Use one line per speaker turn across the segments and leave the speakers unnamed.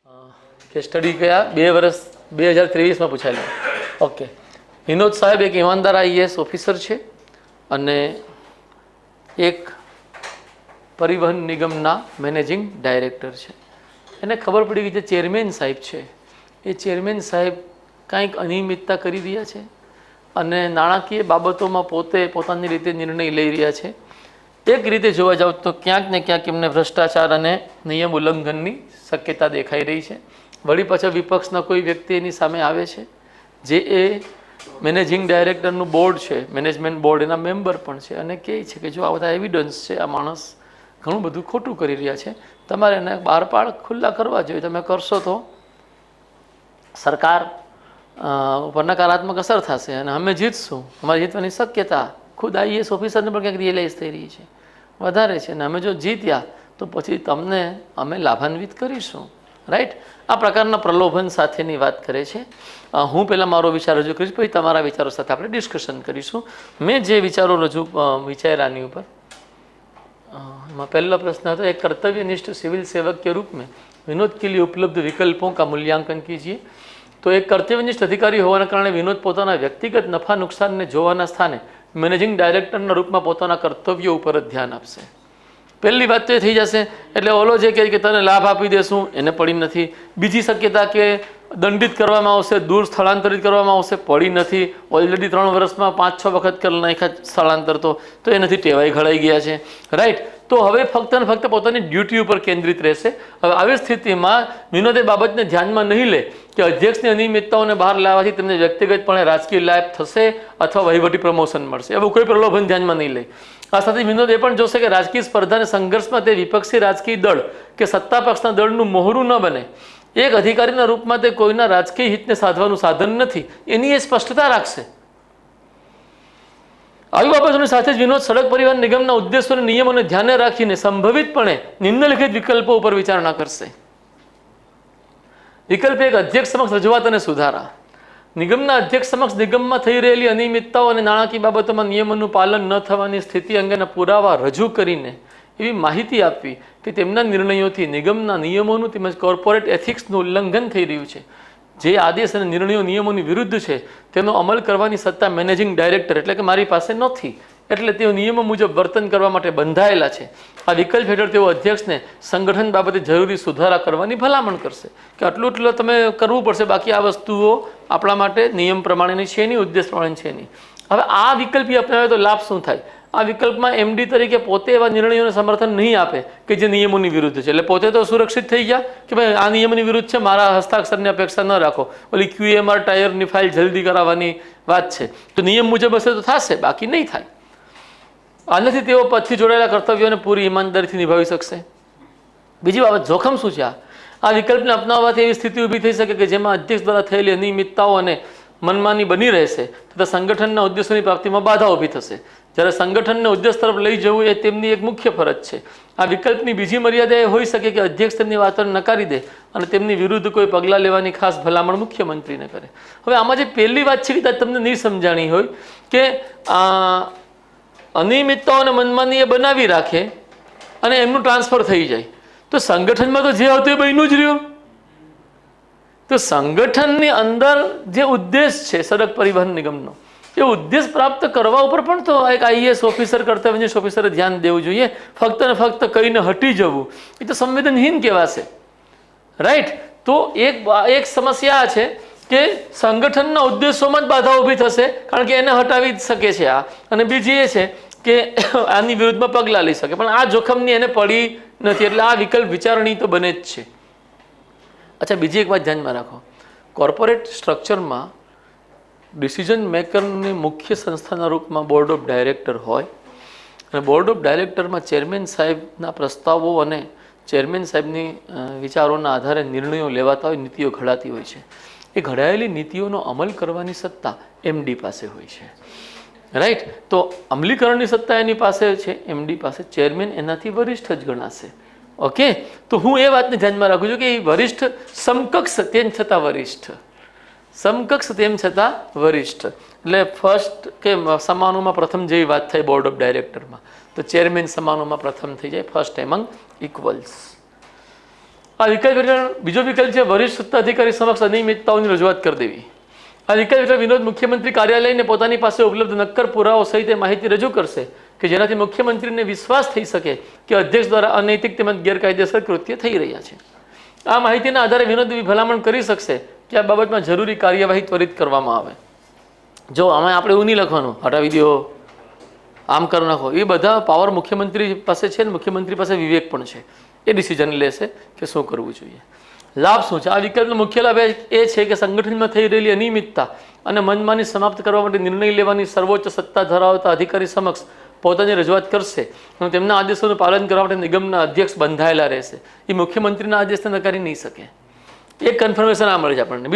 કે સ્ટડી કયા 2 વર્ષ 2023માં પૂછાયેલું. ઓકે. વિનોદ સાહેબ એક ઈમાનદાર આઈએએસ ઓફિસર છે અને એક પરિવહન નિગમના મેનેજિંગ ડાયરેક્ટર છે. એને ખબર પડી ગઈ જે ચેરમેન સાહેબ છે એ ચેરમેન સાહેબ કાંઈક અનિયમિતતા કરી રહ્યા છે અને નાણાકીય બાબતોમાં પોતાની રીતે નિર્ણય લઈ રહ્યા છે. એક રીતે જોવા જાવ તો ક્યાંક ને ક્યાંક એમને ભ્રષ્ટાચાર અને નિયમ ઉલ્લંઘનની શક્યતા દેખાઈ રહી છે. વળી પાછા વિપક્ષના કોઈ વ્યક્તિ એની સામે આવે છે જે એ મેનેજિંગ ડાયરેક્ટરનું બોર્ડ છે, મેનેજમેન્ટ બોર્ડ એના મેમ્બર પણ છે અને કહે છે કે જો આ બધા એવિડન્સ છે, આ માણસ ઘણું બધું ખોટું કરી રહ્યા છે, તમારે એને બાર પાડ ખુલ્લા કરવા જોઈએ. તમે કરશો તો સરકાર ઉપર નકારાત્મક અસર થશે અને અમે જીતશું. અમારી જીતવાની શક્યતા ખુદ આઈએએસ ઓફિસરને પણ ક્યાંક રિયલાઇઝ થઈ રહી છે, વધારે છે. અને અમે જો જીત્યા તો પછી તમને અમે લાભાન્વિત કરીશું. રાઈટ? આ પ્રકારના પ્રલોભન સાથેની વાત કરે છે. હું પહેલાં મારો વિચાર રજૂ કરીશ, પછી તમારા વિચારો સાથે આપણે ડિસ્કશન કરીશું. મેં જે વિચારો વિચાર્યા આની ઉપર, पहला प्रश्न था, एक कर्तव्यनिष्ठ सिविल सेवक के रूप में विनोद के लिए उपलब्ध विकल्पों का मूल्यांकन कीजिए. तो एक कर्तव्यनिष्ठ अधिकारी होवाना कारणे विनोद पोताना व्यक्तिगत नफा नुकसानने जोवाना स्थाने મેનેજિંગ ડાયરેક્ટરના રૂપમાં પોતાના કર્તવ્યો ઉપર જ ધ્યાન આપશે. પહેલી વાત તો એ થઈ જશે એટલે ઓલો જે કહે કે તને લાભ આપી દેશું એને પડી નથી. બીજી શક્યતા કે દંડિત કરવામાં આવશે, દૂર સ્થળાંતરિત કરવામાં આવશે, પડી નથી. ઓલરેડી 3 વર્ષમાં 5-6 વખત કરી નાખ્યા સ્થળાંતર, તો એનાથી ટેવાઈ ઘડાઈ ગયા છે. રાઈટ? તો હવે ફક્ત ને ફક્ત પોતાની ડ્યુટી ઉપર કેન્દ્રિત રહેશે. હવે આવી સ્થિતિમાં વિનોદ એ બાબતને ધ્યાનમાં નહીં લે કે અધ્યક્ષની અનિયમિતતાઓને બહાર લાવવાથી તેમને વ્યક્તિગતપણે રાજકીય લાભ થશે અથવા વહીવટી પ્રમોશન મળશે, એવું કોઈ પ્રલોભન ધ્યાનમાં નહીં લે. આ સાથે વિનોદ એ પણ જોશે કે રાજકીય સ્પર્ધા અને સંઘર્ષમાં તે વિપક્ષી રાજકીય દળ કે સત્તા પક્ષના દળનું મોહરું ન બને. એક અધિકારીના રૂપમાં તે કોઈના રાજકીય હિતને સાધવાનું સાધન નથી, એની એ સ્પષ્ટતા રાખશે. આવી બાબતોની સાથે જ વિનોદ સડક પરિવહન નિગમના ઉદ્દેશો અને નિયમોને ધ્યાને રાખીને સંભવિતપણે નિમ્નલિખિત વિકલ્પો ઉપર વિચારણા કરશે. વિકલ્પ 1, અધ્યક્ષ સમક્ષ રજૂઆત અને સુધારા. નિગમના અધ્યક્ષ સમક્ષ નિગમમાં થઈ રહેલી અનિયમિતતાઓ અને નાણાકીય બાબતોમાં નિયમોનું પાલન ન થવાની સ્થિતિ અંગેના પુરાવા રજૂ કરીને એવી માહિતી આપવી કે તેમના નિર્ણયોથી નિગમના નિયમોનું તેમજ કોર્પોરેટ એથિક્સનું ઉલ્લંઘન થઈ રહ્યું છે. જે આદેશ અને નિર્ણયો નિયમોની વિરુદ્ધ છે તેનો અમલ કરવાની સત્તા મેનેજિંગ ડાયરેક્ટર એટલે કે મારી પાસે નથી, એટલે તેઓ નિયમો મુજબ વર્તન કરવા માટે બંધાયેલા છે. આ વિકલ્પ હેઠળ તેઓ અધ્યક્ષને સંગઠન બાબતે જરૂરી સુધારા કરવાની ભલામણ કરશે કે આટલું તમે કરવું પડશે, બાકી આ વસ્તુઓ આપણા માટે નિયમ પ્રમાણેની છે નહીં, ઉદ્દેશ પ્રમાણે છે નહીં. હવે આ વિકલ્પ અપનાવે તો લાભ શું થાય? આ વિકલ્પમાં એમડી તરીકે પોતે એવા નિર્ણયોને સમર્થન નહીં આપે કે જે નિયમોની વિરુદ્ધ છે, એટલે પોતે તો સુરક્ષિત થઈ ગયા કે ભાઈ આ નિયમોની વિરુદ્ધ છે, મારા હસ્તાક્ષરની અપેક્ષા ન રાખો. ઓલી QMR ટાયરની ફાઇલ જલ્દી કરાવવાની વાત છે તો નિયમ મુજબ હશે તો થશે, બાકી નહીં થાય. આનાથી તેઓ પછી જોડાયેલા કર્તવ્યોને પૂરી ઈમાનદારીથી નિભાવી શકશે. બીજી બાબત, જોખમ શું છે? આ વિકલ્પને અપનાવવાથી એવી સ્થિતિ ઊભી થઈ શકે કે જેમાં અધ્યક્ષ દ્વારા થયેલી અનિયમિતતાઓ અને મનમાની બની રહેશે તથા સંગઠનના ઉદ્દેશોની પ્રાપ્તિમાં બાધા ઊભી થશે. જ્યારે સંગઠનને ઉદ્દેશ તરફ લઈ જવું એ તેમની એક મુખ્ય ફરજ છે. આ વિકલ્પની બીજી મર્યાદા એ હોઈ શકે કે અધ્યક્ષ તેમની વાતોને નકારી દે અને તેમની વિરુદ્ધ કોઈ પગલાં લેવાની ખાસ ભલામણ મુખ્યમંત્રીને કરે. હવે આમાં જે પહેલી વાત છે કે તમને નહીં સમજાણી હોય કે અનિયમિતતાઓ અને મનમાની એ બનાવી રાખે અને એમનું ટ્રાન્સફર થઈ જાય તો સંગઠનમાં તો જે આવતું એ બન્યું જ રહ્યું. તો સંગઠનની અંદર જે ઉદ્દેશ છે સડક પરિવહન નિગમનો, એ ઉદ્દેશ પ્રાપ્ત કરવા ઉપર પણ તો એક આઈએએસ ઓફિસર, કર્તવ્યનિષ્ઠ ઓફિસરે ધ્યાન દેવું જોઈએ. ફક્ત ને ફક્ત કહીને હટી જવું એ તો સંવેદનહીન કહેવાશે. રાઈટ? તો એક સમસ્યા છે કે સંગઠનના ઉદ્દેશોમાં જ બાધા ઊભી થશે કારણ કે એને હટાવી જ શકે છે આ, અને બીજી એ છે કે આની વિરુદ્ધમાં પગલાં લઈ શકે, પણ આ જોખમની એને પડી નથી, એટલે આ વિકલ્પ વિચારણી તો બને જ છે. અચ્છા, બીજી એક વાત ધ્યાનમાં રાખો, કોર્પોરેટ સ્ટ્રક્ચરમાં ડિસિઝન મેકરની મુખ્ય સંસ્થાના રૂપમાં બોર્ડ ઓફ ડાયરેક્ટર હોય અને બોર્ડ ઓફ ડાયરેક્ટરમાં ચેરમેન સાહેબના પ્રસ્તાવો અને ચેરમેન સાહેબની વિચારોના આધારે નિર્ણયો લેવાતા હોય, નીતિઓ ઘડાતી હોય છે. એ ઘડાયેલી નીતિઓનો અમલ કરવાની સત્તા એમડી પાસે હોય છે. રાઈટ? તો અમલીકરણની સત્તા એની પાસે છે, એમડી પાસે. ચેરમેન એનાથી વરિષ્ઠ જ ગણાશે. ઓકે? તો હું એ વાતને ધ્યાનમાં રાખું છું કે એ વરિષ્ઠ સમકક્ષ તેમ છતાં વરિષ્ઠ, સમકક્ષ તેમ છતાં વરિષ્ઠ, એટલે ફર્સ્ટ કે સમાનોમાં પ્રથમ જેવી વાત થાય બોર્ડ ઓફ ડાયરેક્ટરમાં, તો ચેરમેન સમાનોમાં પ્રથમ થઈ જાય, ફર્સ્ટ એમંગ ઇક્વલ્સ. આ વિકલ્પ હેઠળ બીજો વિકલ્પ છે વરિષ્ઠ સત્તાધિકારી સમક્ષ અનિયમિતતાઓની રજૂઆત કરી દેવી. આ વિકલ્પ હેઠળ વિનોદ મુખ્યમંત્રી કાર્યાલયને પોતાની પાસે ઉપલબ્ધ નક્કર પુરાવો સહિત માહિતી રજૂ કરશે કે જેનાથી મુખ્યમંત્રીને વિશ્વાસ થઈ શકે કે અધ્યક્ષ દ્વારા અનૈતિક તેમજ ગેરકાયદેસર કૃત્ય થઈ રહ્યા છે. આ માહિતીના આધારે વિનોદ ભલામણ કરી શકશે કે આ બાબતમાં જરૂરી કાર્યવાહી ત્વરિત કરવામાં આવે. જો આમાં આપણે એવું નહીં લખવાનું હટાવી દો, આમ કરી નાખો, એ બધા પાવર મુખ્યમંત્રી પાસે છે ને મુખ્યમંત્રી પાસે વિવેક પણ છે, એ ડિસિઝન લેશે કે શું કરવું જોઈએ. લાભ શું છે? આ વિકલ્પનો મુખ્ય લાભ એ છે કે સંગઠનમાં થઈ રહેલી અનિયમિતતા અને મનમાની સમાપ્ત કરવા માટે નિર્ણય લેવાની સર્વોચ્ચ સત્તા ધરાવતા અધિકારી સમક્ષ પોતાની રજૂઆત કરશે અને તેમના આદેશોનું પાલન કરવા માટે નિગમના અધ્યક્ષ બંધાયેલા રહેશે. એ મુખ્યમંત્રીના આદેશને નકારી નહીં શકે. એક કન્ફર્મેશન આ મળે છે આપણને.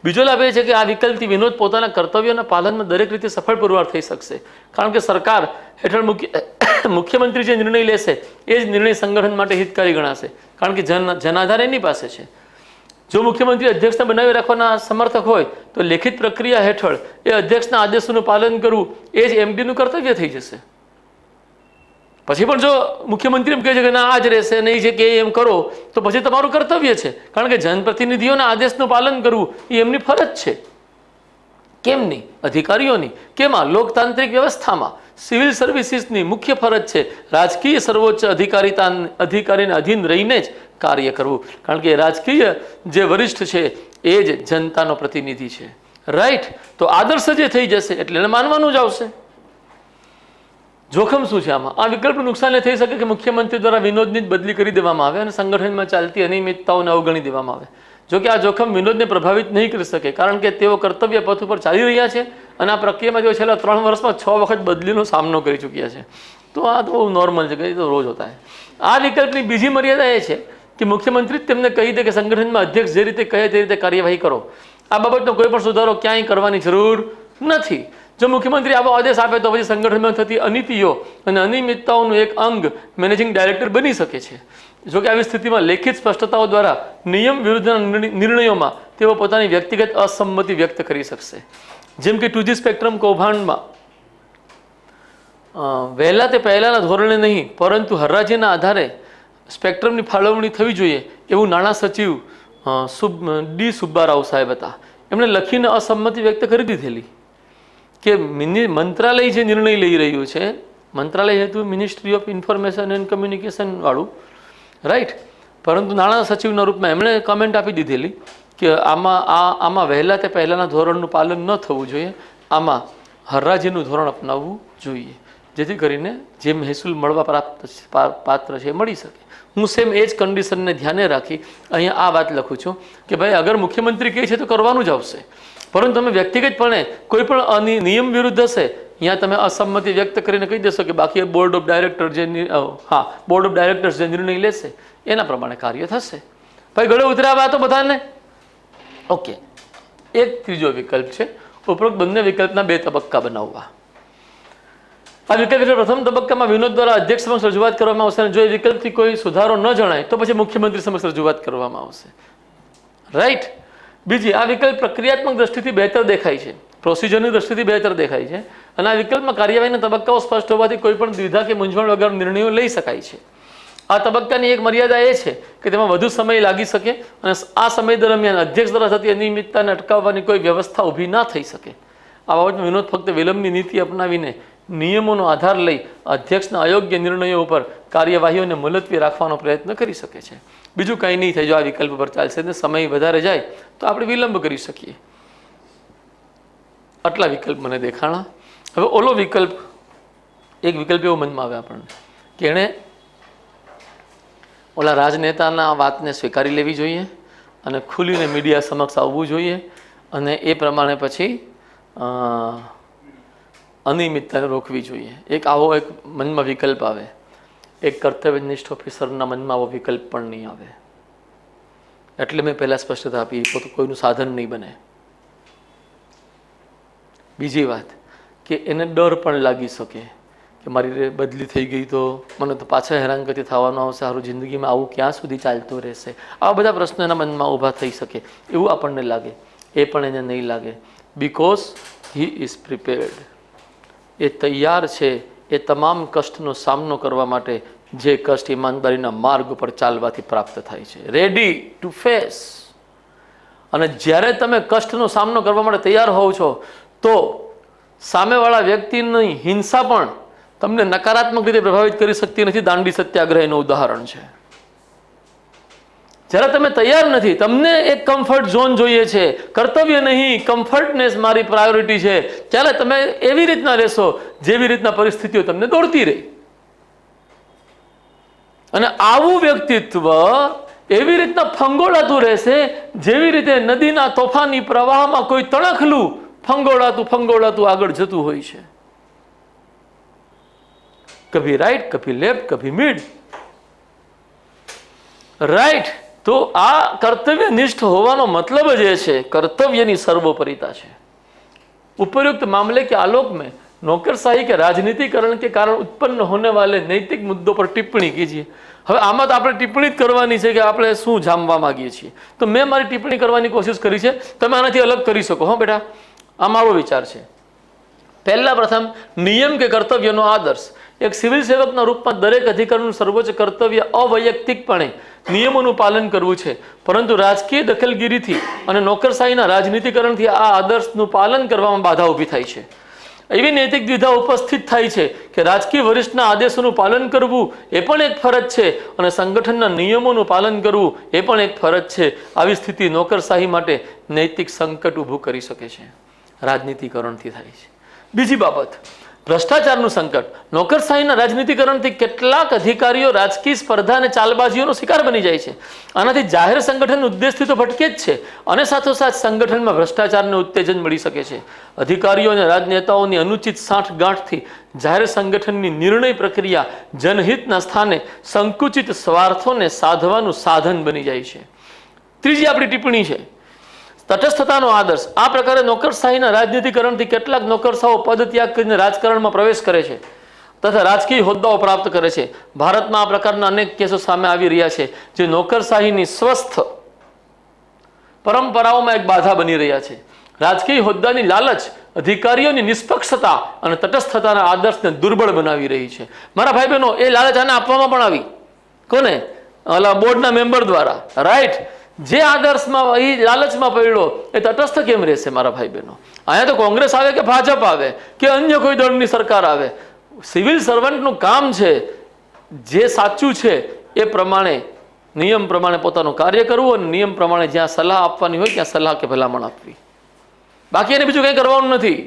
બીજો લાભ એ છે કે આ વિકલ્પથી વિનોદ પોતાના કર્તવ્યોના પાલનમાં દરેક રીતે સફળ પુરવાર થઈ શકશે, કારણ કે સરકાર હેઠળ મુખ્યમંત્રી જે નિર્ણય લેશે એ જ નિર્ણય સંગઠન માટે હિતકારી ગણાશે, કારણ કે જનાધાર એની પાસે છે. જો મુખ્યમંત્રી અધ્યક્ષને બનાવી રાખવાના સમર્થક હોય તો લેખિત પ્રક્રિયા હેઠળ એ અધ્યક્ષના આદેશોનું પાલન કરવું એ જ એમડીનું કર્તવ્ય થઈ જશે. પછી પણ જો મુખ્યમંત્રી એમ કહે છે કે ના આ જ રહેશે નહીં છે કે એમ કરો, તો પછી તમારું કર્તવ્ય છે, કારણ કે જનપ્રતિનિધિઓના આદેશનું પાલન કરવું એ એમની ફરજ છે. કેમ નહીં? અધિકારીઓની. કેમાં? લોકતાંત્રિક વ્યવસ્થામાં સિવિલ સર્વિસીસની મુખ્ય ફરજ છે રાજકીય સર્વોચ્ચ અધિકારીને અધીન રહીને જ કાર્ય કરવું, કારણ કે રાજકીય જે વરિષ્ઠ છે એ જ જનતાનો પ્રતિનિધિ છે. રાઈટ? તો આદર્શ જે થઈ જશે એટલે એને માનવાનું જ આવશે. જોખમ શું છે આમાં? આ વિકલ્પનું નુકસાન એ થઈ શકે કે મુખ્યમંત્રી દ્વારા વિનોદની જ બદલી કરી દેવામાં આવે અને સંગઠનમાં ચાલતી અનિયમિતતાઓને અવગણી દેવામાં આવે. જોકે આ જોખમ વિનોદને પ્રભાવિત નહીં કરી શકે, કારણ કે તેઓ કર્તવ્ય પથ ઉપર ચાલી રહ્યા છે અને આ પ્રક્રિયામાં તેઓ છેલ્લા 3 વર્ષમાં 6 વખત બદલીનો સામનો કરી ચૂક્યા છે. તો આ તો બહુ નોર્મલ છે, કે તો રોજ હોતા है. આ વિકલ્પની બીજી મર્યાદા એ છે કે મુખ્યમંત્રી તેમને કહી દે કે સંગઠનમાં અધ્યક્ષ જે રીતે કહે તે રીતે કાર્યવાહી કરો. આ બાબતનો કોઈ પણ સુધારો ક્યાંય કરવાની જરૂર નથી. જો મુખ્યમંત્રી આવો આદેશ આપે તો પછી સંગઠનમાં થતી અનીતિઓ અને અનિયમિતતાઓનું એક અંગ મેનેજિંગ ડાયરેક્ટર બની શકે છે. જોકે આવી સ્થિતિમાં લેખિત સ્પષ્ટતાઓ દ્વારા નિયમ વિરુદ્ધના નિર્ણયોમાં તેઓ પોતાની વ્યક્તિગત અસંમતિ વ્યક્ત કરી શકશે. જેમ કે 2G સ્પેક્ટ્રમ કૌભાંડમાં વહેલા તે પહેલાંના ધોરણે નહીં પરંતુ હરાજીના આધારે સ્પેક્ટ્રમની ફાળવણી થવી જોઈએ એવું નાણાં સચિવ ડી સુબ્બારાવ સાહેબ હતા. એમણે લખીને અસંમતિ વ્યક્ત કરી દીધેલી કે મંત્રાલય જે નિર્ણય લઈ રહ્યું છે, મંત્રાલય હતું ministry of information and communication વાળું, રાઈટ, પરંતુ નાણાં સચિવના રૂપમાં એમણે કમેન્ટ આપી દીધેલી કે આમાં વહેલા તે પહેલાંના ધોરણનું પાલન ન થવું જોઈએ, આમાં હરાજીનું ધોરણ અપનાવવું જોઈએ, જેથી કરીને જે મહેસૂલ મળવા પાત્ર છે એ મળી શકે. હું સેમ એ જ કન્ડિશનને ધ્યાને રાખી અહીંયા આ વાત લખું છું કે ભાઈ અગર મુખ્યમંત્રી કહે છે તો કરવાનું જ આવશે, પરંતુ તમે વ્યક્તિગતપણે કોઈ પણ નિયમ વિરુદ્ધ હશે ત્યાં તમે અસંમતિ વ્યક્ત કરીને કહી દેશો કે બાકી બોર્ડ ઓફ ડાયરેક્ટર્સ જે નિર્ણય લેશે એના પ્રમાણે કાર્ય થશે. ભાઈ ગળે ઉતરાવા તો બધાને. ઓકે, એક ત્રીજો વિકલ્પ છે ઉપરોક્ત બંને વિકલ્પના 2 તબક્કા બનાવવા. આ વિકલ્પ પ્રથમ તબક્કામાં વિનોદ દ્વારા અધ્યક્ષ સમક્ષ રજૂઆત કરવામાં આવશે અને જો એ વિકલ્પથી કોઈ સુધારો ન જણાય તો પછી મુખ્યમંત્રી સમક્ષ રજૂઆત કરવામાં આવશે. રાઈટ? બીજી, આ વિકલ્પ પ્રક્રિયાત્મક દ્રષ્ટિથી બહેતર દેખાય છે, પ્રોસિજરની દ્રષ્ટિથી બહેતર દેખાય છે અને આ વિકલ્પમાં કાર્યવાહીના તબક્કાઓ સ્પષ્ટ હોવાથી કોઈ પણ દ્વિધા કે મૂંઝવણ વગર નિર્ણયો લઈ શકાય છે. આ તબક્કાની એક મર્યાદા એ છે કે તેમાં વધુ સમય લાગી શકે અને આ સમય દરમિયાન અધ્યક્ષ દ્વારા થતી અનિયમિતતાને અટકાવવાની કોઈ વ્યવસ્થા ઊભી ના થઈ શકે. આ બાબતમાં વિનોદ ફક્ત વિલંબની નીતિ અપનાવીને નિયમોનો આધાર લઈ અધ્યક્ષના અયોગ્ય નિર્ણયો ઉપર કાર્યવાહીઓને મુલતવી રાખવાનો પ્રયત્ન કરી શકે છે. બીજું કંઈ નહીં થાય જો આ વિકલ્પ પર ચાલશે ને સમય વધારે જાય તો આપણે વિલંબ કરી શકીએ. આટલા વિકલ્પ મને દેખાણા. હવે ઓલો વિકલ્પ, એક વિકલ્પ એવો મનમાં આવે આપણને કે એણે ઓલા રાજનેતાના વાતને સ્વીકારી લેવી જોઈએ અને ખુલીને મીડિયા સમક્ષ આવવું જોઈએ અને એ પ્રમાણે પછી અનિયમિતતાને રોકવી જોઈએ. એક આવો એક મનમાં વિકલ્પ આવે. એક કર્તવ્યનિષ્ઠ ઓફિસરના મનમાં આવો વિકલ્પ પણ નહીં આવે. એટલે મેં પહેલાં સ્પષ્ટતા આપી તો કોઈનું સાધન નહીં બને. બીજી વાત કે એને ડર પણ લાગી શકે કે મારી બદલી થઈ ગઈ તો મને તો પાછા હેરાનગતિ થવાનું આવશે, સારું જિંદગીમાં આવું ક્યાં સુધી ચાલતું રહેશે, આવા બધા પ્રશ્નો એના મનમાં ઊભા થઈ શકે એવું આપણને લાગે. એ પણ એને નહીં લાગે, બિકોઝ હી ઇઝ પ્રિપેર્ડ. એ તૈયાર છે એ તમામ કષ્ટનો સામનો કરવા માટે જે કષ્ટ ઈમાનદારીના માર્ગ ઉપર ચાલવાથી પ્રાપ્ત થાય છે. Ready to face. અને જ્યારે તમે કષ્ટનો સામનો કરવા માટે તૈયાર હોવ છો તો સામેવાળા વ્યક્તિની હિંસા પણ તમને નકારાત્મક રીતે પ્રભાવિત કરી શકતી નથી. દાંડી સત્યાગ્રહ એનું ઉદાહરણ છે. જ્યારે તમે તૈયાર નથી, તમને એક કમ્ફર્ટ ઝોન જોઈએ છે, કર્તવ્ય નહીં, કમ્ફર્ટનેસ મારી પ્રાયોરિટી છે, ત્યારે તમે એવી રીતના રહેશો જેવી રીતના પરિસ્થિતિઓ તમને દોડતી રહી. અને આવું વ્યક્તિત્વ એવી રીતના ફંગોળાતું રહેશે જેવી રીતે નદીના તોફાની પ્રવાહમાં કોઈ તણખલું ફંગોળાતું આગળ જતું હોય છે. કભી રાઈટ, કભી લેફ્ટ, કભી મિડ. રાઈટ. તો આ કર્તવ્યનિષ્ઠ હોવાનો મતલબ જ એ છે, કર્તવ્યની સર્વોપરિતા છે. उपयुक्त मामले के आलोक में नौकरशाही के राजनीतिकरण के कारण उत्पन्न होने वाले नैतिक मुद्दों पर टिप्पणी कीजिए. હવે આમાં તો આપણે ટિપ્પણી જ કરવાની છે કે આપણે શું જાણવા માંગીએ છીએ. તો મેં મારી ટિપ્પણી કરવાની કોશિશ કરી છે, તમે આનાથી અલગ કરી શકો. હો બેટા, આ મારો વિચાર છે. પહેલા પ્રથમ, નિયમ કે કર્તવ્યનો આદર્શ. એક સિવિલ સેવકના રૂપમાં દરેક અધિકારીનું સર્વોચ્ચ કર્તવ્ય અવૈયક્તિકપણે નિયમોનું પાલન કરવું છે, પરંતુ રાજકીય દખલગીરીથી અને નોકરશાહીના રાજનીતિકરણથી આ આદર્શનું પાલન કરવામાં બાધા ઊભી થાય છે. એવી નૈતિક દ્વિધા ઉપસ્થિત થાય છે કે રાજકીય વરિષ્ઠના આદેશોનું પાલન કરવું એ પણ એક ફરજ છે અને સંગઠનના નિયમોનું પાલન કરવું એ પણ એક ફરજ છે. આવી સ્થિતિ નોકરશાહી માટે નૈતિક સંકટ ઊભું કરી શકે છે. રાજનીતિકરણથી થાય છે. બીજી બાબત, ભ્રષ્ટાચારનું સંકટ. નોકરશાહીના રાજનીતિકરણથી કેટલાક અધિકારીઓ રાજકીય સ્પર્ધા અને ચાલબાજીઓનો શિકાર બની જાય છે. આનાથી જાહેર સંગઠન ઉદ્દેશથી તો ભટકે જ છે અને સાથોસાથ સંગઠનમાં ભ્રષ્ટાચારને ઉત્તેજન મળી શકે છે. અધિકારીઓ અને રાજનેતાઓની અનુચિત સાંઠગાંઠથી જાહેર સંગઠનની નિર્ણય પ્રક્રિયા જનહિતના સ્થાને સંકુચિત સ્વાર્થોને સાધવાનું સાધન બની જાય છે. ત્રીજી આપણી ટિપ્પણી છે, તટસ્થતાનો આદર્શ. આ પ્રકારે નોકરશાહીના રાજનીતિકરણથી કેટલાક નોકરશાહો પદ ત્યાગ કરીને રાજકારણમાં પ્રવેશ કરે છે તથા રાજકીય હોદ્દાઓ પ્રાપ્ત કરે છે. ભારતમાં આ પ્રકારના અનેક કેસો સામે આવી રહ્યા છે જે નોકરશાહીની સ્વસ્થ પરંપરાઓમાં એક બાધા બની રહ્યા છે. રાજકીય હોદ્દાની લાલચ અધિકારીઓની નિષ્પક્ષતા અને તટસ્થતાના આદર્શને દુર્બળ બનાવી રહી છે. મારા ભાઈ બહેનો, એ લાલચ આને આપવામાં પણ આવી. કોને? ઓલા બોર્ડના મેમ્બર દ્વારા. રાઈટ. જે આદર્શમાં એ લાલચમાં પડ્યો એ તટસ્થ કેમ રહેશે મારા ભાઈ બહેનો? અહીંયા તો કોંગ્રેસ આવે કે ભાજપ આવે કે અન્ય કોઈ દળની સરકાર આવે, સિવિલ સર્વન્ટનું કામ છે જે સાચું છે એ પ્રમાણે નિયમ પ્રમાણે પોતાનું કાર્ય કરવું અને નિયમ પ્રમાણે જ્યાં સલાહ આપવાની હોય ત્યાં સલાહ કે ભલામણ આપવી. બાકી એને બીજું કંઈ કરવાનું નથી.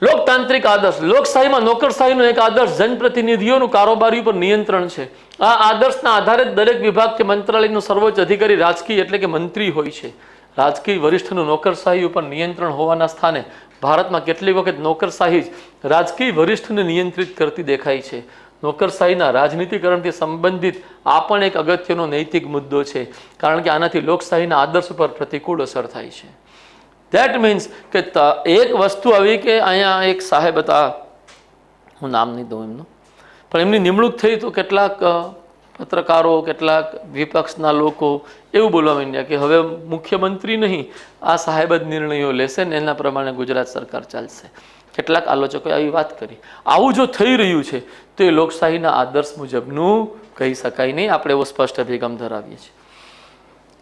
લોકતાંત્રિક આદર્શ. લોકશાહીમાં નોકરશાહીનો એક આદર્શ જનપ્રતિનિધિઓનું કારોબારી ઉપર નિયંત્રણ છે. આ આદર્શના આધારે દરેક વિભાગ કે મંત્રાલયનો સર્વોચ્ચ અધિકારી રાજકીય એટલે કે મંત્રી હોય છે. રાજકીય વરિષ્ઠનું નોકરશાહી ઉપર નિયંત્રણ હોવાના સ્થાને ભારતમાં કેટલીક વખત નોકરશાહી જ રાજકીય વરિષ્ઠને નિયંત્રિત કરતી દેખાય છે. નોકરશાહીના રાજનીતિકરણથી સંબંધિત આ પણ એક અગત્યનો નૈતિક મુદ્દો છે, કારણ કે આનાથી લોકશાહીના આદર્શ ઉપર પ્રતિકૂળ અસર થાય છે. ધેટ મીન્સ કે એક વસ્તુ આવી કે અહીંયા એક સાહેબ હતા, હું નામ નહીં દઉં એમનું, પણ એમની નિમણૂક થઈ તો કેટલાક પત્રકારો, કેટલાક વિપક્ષના લોકો એવું બોલવા માંડ્યા કે હવે મુખ્યમંત્રી નહીં, આ સાહેબ જ નિર્ણયો લેશે ને એના પ્રમાણે ગુજરાત સરકાર ચાલશે. કેટલાક આલોચકોએ આવી વાત કરી. આવું જો થઈ રહ્યું છે તો એ લોકશાહીના આદર્શ મુજબનું કહી શકાય નહીં. આપણે એવો સ્પષ્ટ અભિગમ ધરાવીએ છીએ.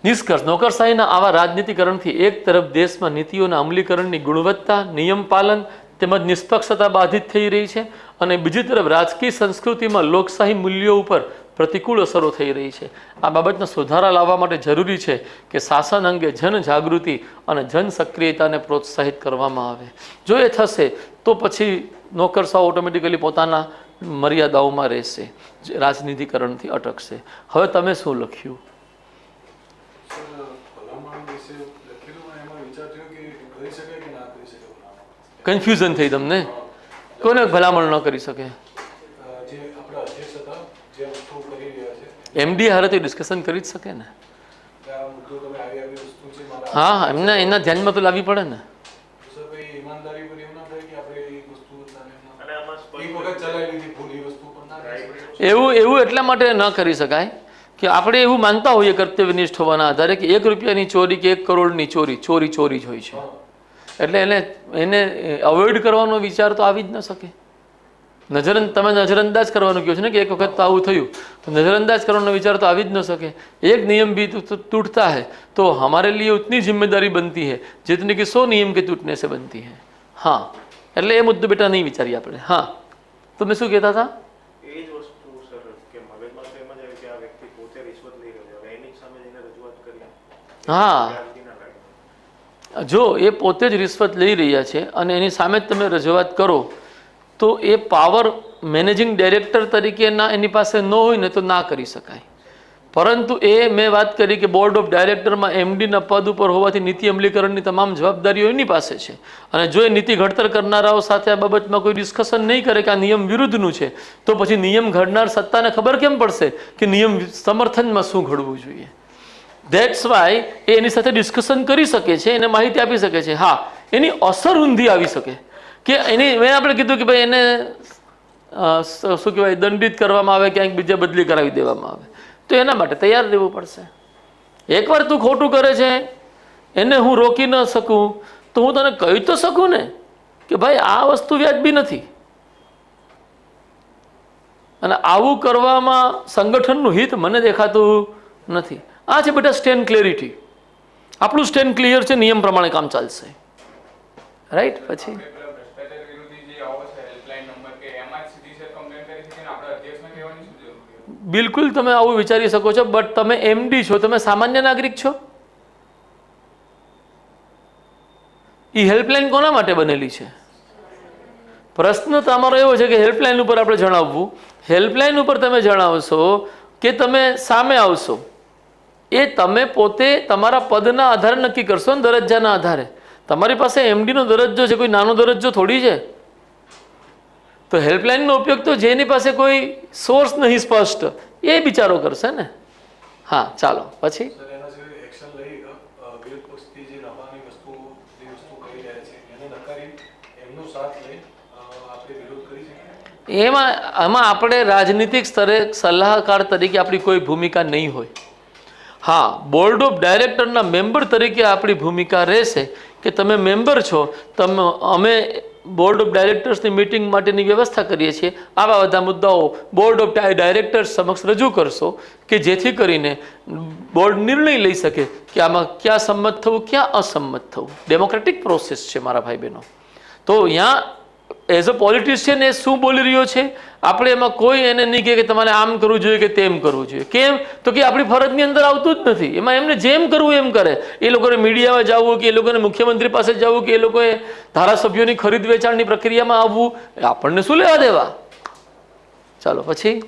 નિષ્કર્ષ, નોકરશાહીના આવા રાજનીતિકરણથી એક તરફ દેશમાં નીતિઓના અમલીકરણની ગુણવત્તા, નિયમ પાલન તેમજ નિષ્પક્ષતા બાધિત થઈ રહી છે અને બીજી તરફ રાજકીય સંસ્કૃતિમાં લોકશાહી મૂલ્યો ઉપર પ્રતિકૂળ અસરો થઈ રહી છે. આ બાબતનો સુધારા લાવવા માટે જરૂરી છે કે શાસન અંગે જનજાગૃતિ અને જન સક્રિયતાને પ્રોત્સાહિત કરવામાં આવે. જો એ થશે તો પછી નોકરશાહો ઓટોમેટિકલી પોતાના મર્યાદાઓમાં રહેશે, રાજનીતિકરણથી અટકશે. હવે તમે શું લખ્યું? કન્ફ્યુઝન થઈ તમને? કોને ભલામણ ન કરી શકે? એમડી હારે તો ડિસ્કશન કરી જ શકે ને. હા, એમને એના ધ્યાનમાં તો લાવવી પડે ને. એવું એટલા માટે ન કરી શકાય કે આપણે એવું માનતા હોઈએ કર્તવ્યનિષ્ઠ હોવાના આધારે કે 1 રૂપિયાની ચોરી કે 1 કરોડની ચોરી જ હોય છે, એટલે એને અવોઇડ કરવાનો વિચાર તો આવી જ ન શકે. તમે નજરઅંદાજ કરવાનું કહો છો ને કે એક વખત તો આવું થયું, તો નજરअंदाज करने विचार तो आ भी न सके। एक नियम भी टूटता है तो हमारे लिए उतनी जिम्मेदारी बनती है जितनी कि 100 नियम के टूटने से बनती है। हाँ, એટલે એ મુદ્દો બેટા નહીં વિચારીએ આપણે। હા, તમે શું કહેતા હતા?
એ જ વસ્તુ સર કે મગજમાં તો એમ જ આવે કે આ વ્યક્તિ પોતે રિશ્વત લઈ રહ્યો છે, એની સામે જઈને રજૂઆત કરી।
હા, જો એ પોતે જ રિશ્વત લઈ રહ્યા છે અને એની સામે જ તમે રજૂઆત કરો તો એ પાવર મેનેજિંગ ડાયરેક્ટર તરીકેના એની પાસે ન હોય ને તો ના કરી શકાય। પરંતુ એ મેં વાત કરી કે બોર્ડ ઓફ ડાયરેક્ટરમાં એમડીના પદ ઉપર હોવાથી નીતિ અમલીકરણની તમામ જવાબદારીઓ એની પાસે છે અને જો એ નીતિ ઘડતર કરનારાઓ સાથે આ બાબતમાં કોઈ ડિસ્કશન નહીં કરે કે આ નિયમ વિરુદ્ધનું છે તો પછી નિયમ ઘડનાર સત્તાને ખબર કેમ પડશે કે નિયમ સમર્થનમાં શું ઘડવું જોઈએ? ધેટ્સ વાય એ એની સાથે ડિસ્કશન કરી શકે છે, એને માહિતી આપી શકે છે। હા, એની અસર ઊંધી આવી શકે કે એની મેં આપણે કીધું કે ભાઈ એને શું કહેવાય દંડિત કરવામાં આવે, ક્યાંક બીજે બદલી કરાવી દેવામાં આવે, તો એના માટે તૈયાર રહેવું પડશે। એકવાર તું ખોટું કરે છે એને હું રોકી ન શકું તો હું તને કહી તો શકું ને કે ભાઈ આ વસ્તુ વ્યાજબી નથી અને આવું કરવામાં સંગઠનનું હિત મને દેખાતું નથી। આ છે બેટા સ્ટેન્ડ ક્લેરિટી। આપણું સ્ટેન્ડ ક્લિયર છે, નિયમ પ્રમાણે કામ ચાલશે, રાઈટ? પછી બિલકુલ તમે આવું વિચારી શકો છો, બટ તમે એમડી છો, તમે સામાન્ય નાગરિક છો। એ હેલ્પલાઇન કોના માટે બનેલી છે? પ્રશ્ન તમારો એવો છે કે હેલ્પલાઇન ઉપર આપણે જણાવવું, હેલ્પલાઇન ઉપર તમે જણાવશો કે તમે સામે આવશો, એ તમે પોતે તમારા પદના આધારે નક્કી કરશો ને દરજ્જાના આધારે। તમારી પાસે એમડીનો દરજ્જો છે, કોઈ નાનો દરજ્જો થોડી છે। તો હેલ્પલાઇનનો ઉપયોગ તો જેની પાસે કોઈ સોર્સ નહીં સ્પષ્ટ એ બિચારો કરશે ને। હા, ચાલો પછી આમાં આપણે રાજનીતિક સ્તરે સલાહકાર તરીકે આપણી કોઈ ભૂમિકા નહીં હોય। હા, બોર્ડ ઓફ ડાયરેક્ટરના મેમ્બર તરીકે આપણી ભૂમિકા રહેશે કે તમે મેમ્બર છો, અમે બોર્ડ ઓફ ડાયરેક્ટર્સની મિટિંગ માટેની વ્યવસ્થા કરીએ છીએ, આવા બધા મુદ્દાઓ બોર્ડ ઓફ ડાયરેક્ટર્સ સમક્ષ રજૂ કરશો કે જેથી કરીને બોર્ડ નિર્ણય લઈ શકે કે આમાં ક્યાં સંમત થવું, ક્યાં અસંમત થવું। ડેમોક્રેટિક પ્રોસેસ છે મારા ભાઈ બહેનો। તો અહીંયા એઝ અ પોલિટિશિયન એ શું બોલી રહ્યો છે આપણે એમાં કોઈ એને નહીં કહે કે તમારે આમ કરવું જોઈએ કે તેમ કરવું જોઈએ। કેમ? તો કે આપણી ફરજની અંદર આવતું જ નથી। એમાં એમને જેમ કરવું એમ કરે। એ લોકોને મીડિયામાં જવું કે એ લોકોને મુખ્યમંત્રી પાસે જવું કે એ લોકોએ ધારાસભ્યોની ખરીદ વેચાણની પ્રક્રિયામાં આવવું, આપણને શું લેવા દેવા? ચાલો પછી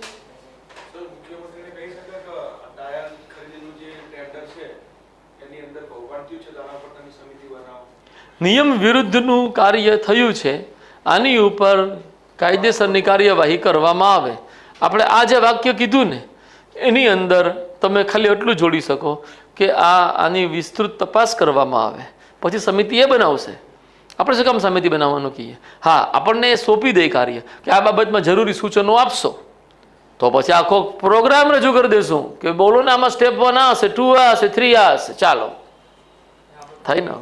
નિયમ વિરુદ્ધનું કાર્ય થયું છે, આની ઉપર કાયદેસરની કાર્યવાહી કરવામાં આવે। આપણે આ જે વાક્ય કીધું ને એની અંદર તમે ખાલી એટલું જોડી શકો કે આની વિસ્તૃત તપાસ કરવામાં આવે, પછી સમિતિ એ બનાવશે। આપણે શું કામ સમિતિ બનાવવાનું કહીએ? હા, આપણને એ સોંપી દે કાર્ય કે આ બાબતમાં જરૂરી સૂચનો આપશો, તો પછી આખો પ્રોગ્રામ રજૂ કરી દેશું કે બોલો ને આમાં સ્ટેપ 1 આ હશે, 2 આ હશે, 3 આ હશે, ચાલો થાય ને।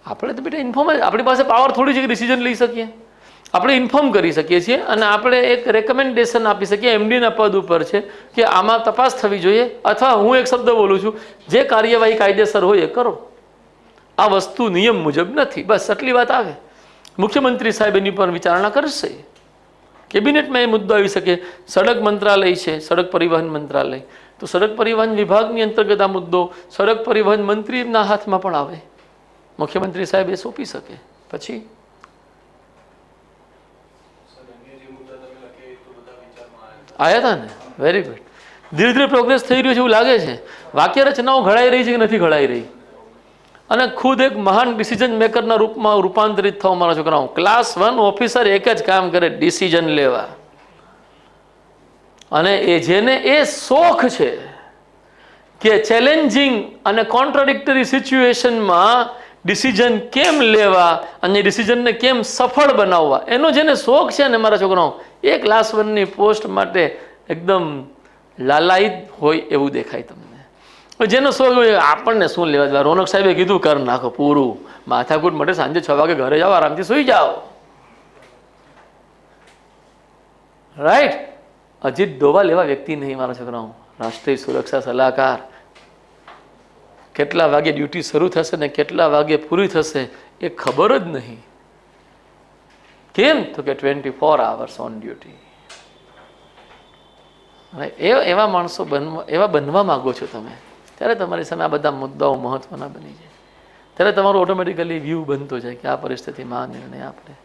આપણે તો બેટા ઇન્ફોર્મ, આપણી પાસે પાવર થોડી છે કે ડિસિઝન લઈ શકીએ। આપણે ઇન્ફોર્મ કરી શકીએ છીએ અને આપણે એક રેકમેન્ડેશન આપી શકીએ એમડીના પદ ઉપર છે કે આમાં તપાસ થવી જોઈએ, અથવા હું એક શબ્દ બોલું છું, જે કાર્યવાહી કાયદેસર હોય એ કરો, આ વસ્તુ નિયમ મુજબ નથી, બસ આટલી વાત આવે। મુખ્યમંત્રી સાહેબ એની પર વિચારણા કરશે, કેબિનેટમાં એ મુદ્દો આવી શકે। સડક મંત્રાલય છે, સડક પરિવહન મંત્રાલય, તો સડક પરિવહન વિભાગની અંતર્ગત આ મુદ્દો સડક પરિવહન મંત્રીના હાથમાં પણ આવે, મુખ્યમંત્રી સાહેબ એ સોંપી શકે। પછી આયા હતા ને? Very good. ધીરે ધીરે પ્રોગ્રેસ થઈ રહ્યો છે એવું લાગે છે। વાક્ય રચનાઓ ઘડાઈ રહી છે કે નથી ઘડાઈ રહી? અને ખુદ એક મહાન ડિસિઝન મેકરના રૂપમાં રૂપાંતરિત થવા મારા છોકરાઓ। ક્લાસ 1 ઓફિસર એક જ કામ કરે, ડિસિઝન લેવા। અને એ જેને એ શોખ છે કે ચેલેન્જિંગ અને કોન્ટ્રાડિક્ટરી સિચ્યુએશનમાં ડિસિઝન કેમ લેવા અને ડિસિઝનને કેમ સફળ બનાવવા, એનો જેને શોખ છે ને મારા છોકરાઓ, એ ક્લાસ 1ની પોસ્ટ માટે એકદમ લાલાયિત હોય એવું દેખાય તમને। જેનો શોખ હોય આપણને શું લેવા દેવા, રોનક સાહેબે કીધું કર નાખો પૂરું, માથાકૂટ માટે સાંજે 6 વાગે ઘરે જાઓ, આરામથી સુઈ જાઓ। રાઈટ. અજીત ડોવાલ એવા વ્યક્તિ નહીં મારા છોકરાઓ, રાષ્ટ્રીય સુરક્ષા સલાહકાર. કેટલા વાગે ડ્યુટી શરૂ થશે ને કેટલા વાગે પૂરી થશે એ ખબર જ નહીં. કેમ? તો કે 24 hours ઓન ડ્યુટી. એવા માણસો એવા બનવા માંગો છો તમે, ત્યારે તમારી સામે આ બધા મુદ્દાઓ મહત્વના બની જાય, ત્યારે તમારું ઓટોમેટિકલી વ્યૂ બનતો જાય કે આ પરિસ્થિતિમાં આ નિર્ણય આપણે